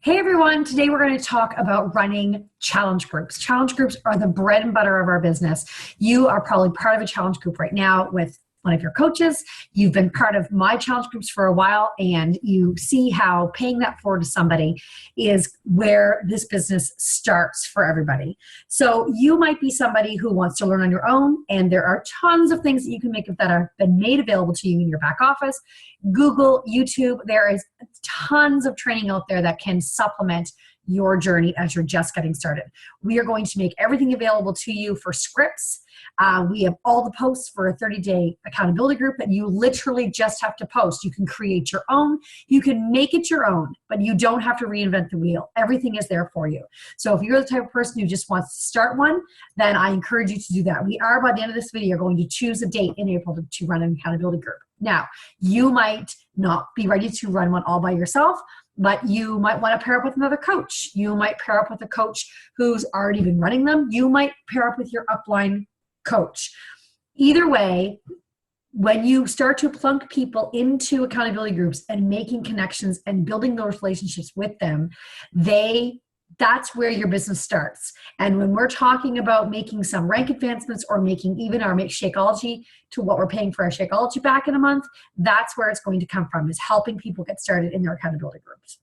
Hey everyone, today we're going to talk about running challenge groups. Challenge groups are the bread and butter of our business. You are probably part of a challenge group right now with one of your coaches. You've been part of my challenge groups for a while, and you see how paying that forward to somebody is where this business starts for everybody. So you might be somebody who wants to learn on your own, and there are tons of things that you can make that have been made available to you in your back office. Google, YouTube, there is tons of training out there that can supplement your journey as you're just getting started. We are going to make everything available to you for scripts. We have all the posts for a 30-day accountability group that you literally just have to post. You can create your own. You can make it your own, but you don't have to reinvent the wheel. Everything is there for you. So if you're the type of person who just wants to start one, then I encourage you to do that. We are, by the end of this video, going to choose a date in April to run an accountability group. Now, you might not be ready to run one all by yourself, but you might want to pair up with another coach. You might pair up with a coach who's already been running them. You might pair up with your upline coach. Either way, when you start to plunk people into accountability groups and making connections and building those relationships with them, that's where your business starts. And when we're talking about making some rank advancements or making even our Shakeology to what we're paying for our Shakeology back in a month, that's where it's going to come from, is helping people get started in their accountability groups.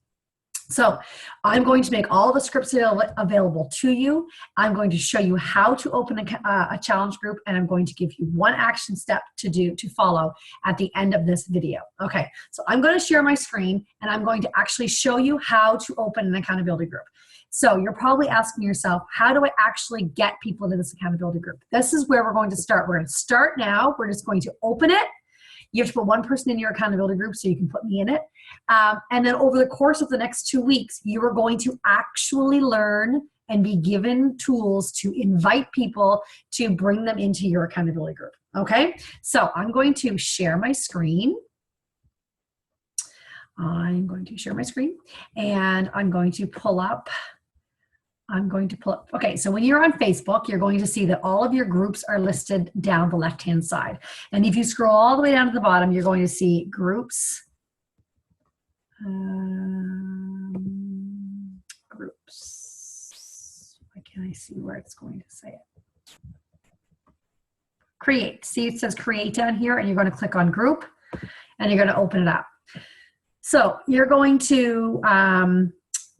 So I'm going to make all the scripts available to you. I'm going to show you how to open a challenge group, and I'm going to give you one action step to follow at the end of this video. Okay, so I'm going to share my screen, and I'm going to actually show you how to open an accountability group. So you're probably asking yourself, how do I actually get people into this accountability group? This is where we're going to start. We're going to start now. We're just going to open it. You have to put one person in your accountability group so you can put me in it. And then over the course of the next 2 weeks, you are going to actually learn and be given tools to invite people to bring them into your accountability group. Okay? So I'm going to share my screen. And I'm going to pull up. Okay, so when you're on Facebook, you're going to see that all of your groups are listed down the left-hand side. And if you scroll all the way down to the bottom, you're going to see groups. Groups. Why can't I see where it's going to say it? Create. See, it says create down here, and you're going to click on group, and you're going to open it up. So you're going to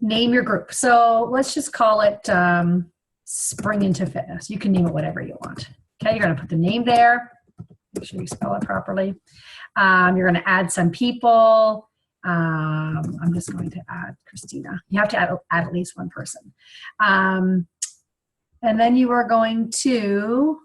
name your group. So let's just call it Spring into Fitness. You can name it whatever you want. Okay, you're going to put the name there. Make sure you spell it properly. You're going to add some people. I'm just going to add Christina. You have to add at least one person. And then you are going to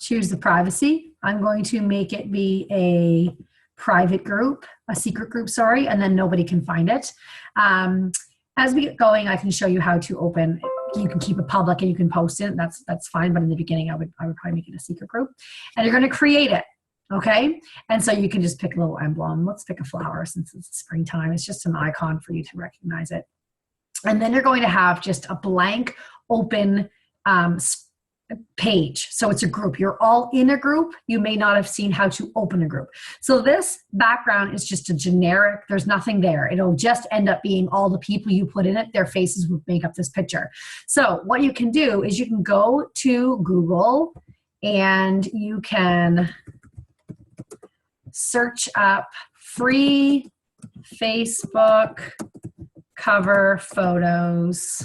choose the privacy. I'm going to make it be a private group, a secret group, sorry, and then nobody can find it. As we get going, I can show you how to open. You can keep it public and you can post it. That's fine, but in the beginning, I would probably make it a secret group. And you're going to create it, okay? And so you can just pick a little emblem. Let's pick a flower since it's springtime. It's just an icon for you to recognize it. And then you're going to have just a blank, open page. So it's a group. You're all in a group. You may not have seen how to open a group. So this background is just a generic, there's nothing there. It'll just end up being all the people you put in it, their faces would make up this picture. So what you can do is you can go to Google and you can search up free Facebook cover photos.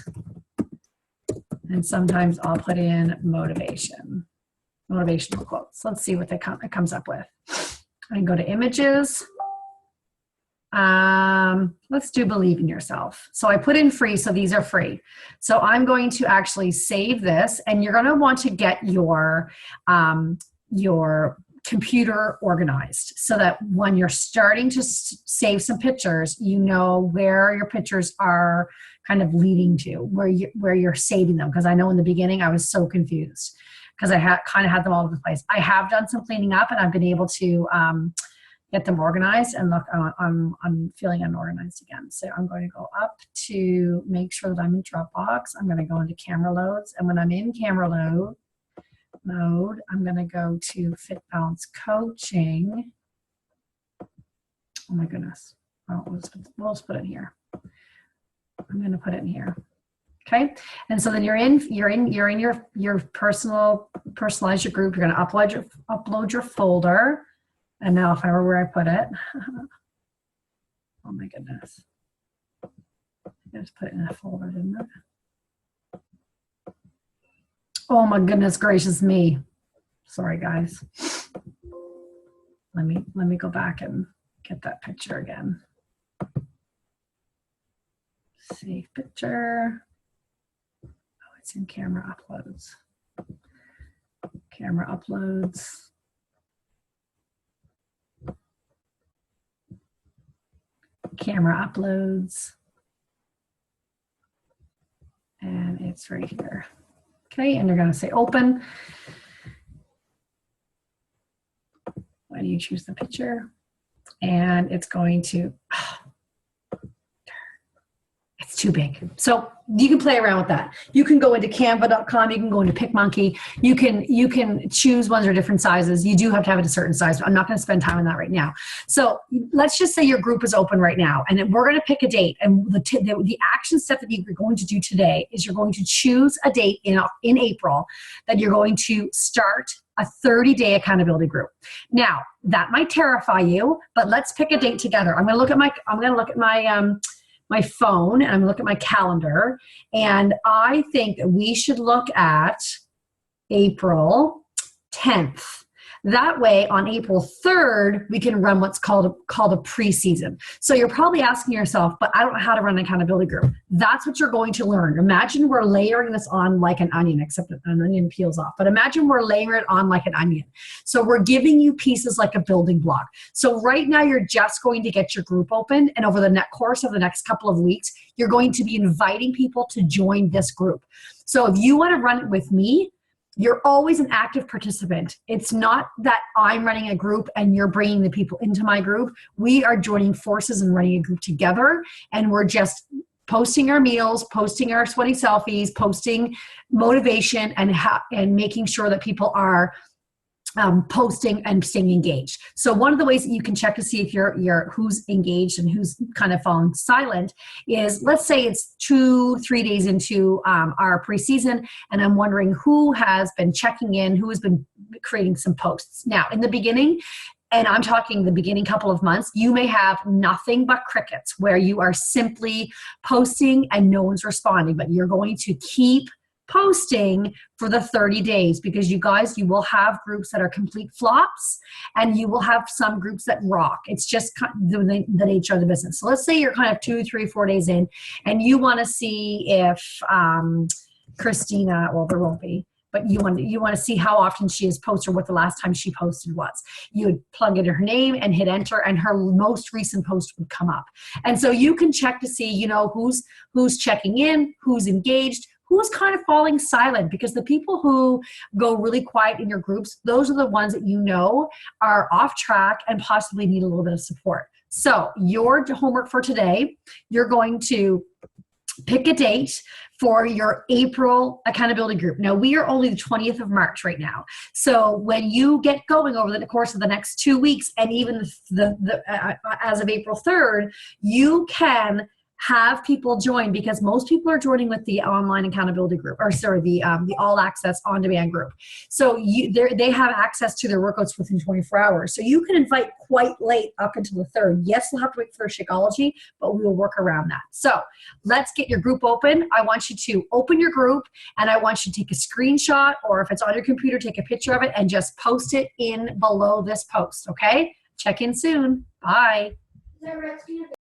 And sometimes I'll put in motivational quotes. Let's see what it comes up with. I can go to images. Let's do believe in yourself. So I put in free, so these are free. So I'm going to actually save this, and you're going to want to get your computer organized so that when you're starting to save some pictures, you know where your pictures are kind of leading to, where you're saving them. Because I know in the beginning I was so confused because I kind of had them all over the place. I have done some cleaning up, and I've been able to get them organized. And look, I'm feeling unorganized again. So I'm going to go up to make sure that I'm in Dropbox. I'm going to go into camera loads, and when I'm in camera mode, I'm going to go to Fit Balance Coaching. Oh my goodness. Oh, we'll just put it here. I'm going to put it in here. Okay. And so then you're in your personalize your group. You're going to upload your folder. And now if I were where I put it, oh my goodness. I just put it in a folder, didn't I? Oh my goodness gracious me. Sorry guys. Let me go back and get that picture again. Save picture. Oh, it's in camera uploads. Camera uploads. Camera uploads. And it's right here. Okay, and you're going to say open. Why do you choose the picture? And it's going to, it's too big. So you can play around with that. You can go into canva.com, you can go into PicMonkey, you can choose ones that are different sizes. You do have to have it a certain size, but I'm not going to spend time on that right now. So let's just say your group is open right now, and then we're going to pick a date. And the action step that you're going to do today is you're going to choose a date in April that you're going to start a 30-day accountability group. Now, that might terrify you, but let's pick a date together. I'm going to look at my phone, and I'm going to look at my calendar, and I think that we should look at April 10th. That way, on April 3rd, we can run what's called a preseason. So you're probably asking yourself, but I don't know how to run an accountability group. That's what you're going to learn. Imagine we're layering this on like an onion, except that an onion peels off. But imagine we're layering it on like an onion. So we're giving you pieces like a building block. So right now, you're just going to get your group open, and over the course of the next couple of weeks, you're going to be inviting people to join this group. So if you want to run it with me, you're always an active participant. It's not that I'm running a group and you're bringing the people into my group. We are joining forces and running a group together, and we're just posting our meals, posting our sweaty selfies, posting motivation, and making sure that people are posting and staying engaged. So one of the ways that you can check to see if you're who's engaged and who's kind of fallen silent is, let's say it's 2-3 days into our preseason, and I'm wondering who has been checking in, who has been creating some posts. Now, in the beginning, and I'm talking the beginning couple of months, you may have nothing but crickets where you are simply posting and no one's responding, but you're going to keep posting for the 30 days, because you guys, you will have groups that are complete flops, and you will have some groups that rock. It's just the nature of the business. So let's say you're kind of 2, 3, 4 days in, and you want to see if Christina, well, there won't be, but you want to see how often she has posted, or what the last time she posted was. You would plug in her name and hit enter, and her most recent post would come up. And so you can check to see, you know, who's checking in, who's engaged, who's kind of falling silent, because the people who go really quiet in your groups, those are the ones that you know are off track and possibly need a little bit of support. So your homework for today, you're going to pick a date for your April accountability group. Now, we are only the 20th of March right now. So when you get going over the course of the next 2 weeks, and even as of April 3rd, you can have people join, because most people are joining with the online accountability group, or sorry, the all access on demand group. So they have access to their workouts within 24 hours. So you can invite quite late up until the 3rd. Yes, we'll have to wait for Shakeology, but we will work around that. So let's get your group open. I want you to open your group, and I want you to take a screenshot, or if it's on your computer, take a picture of it and just post it in below this post. Okay? Check in soon. Bye.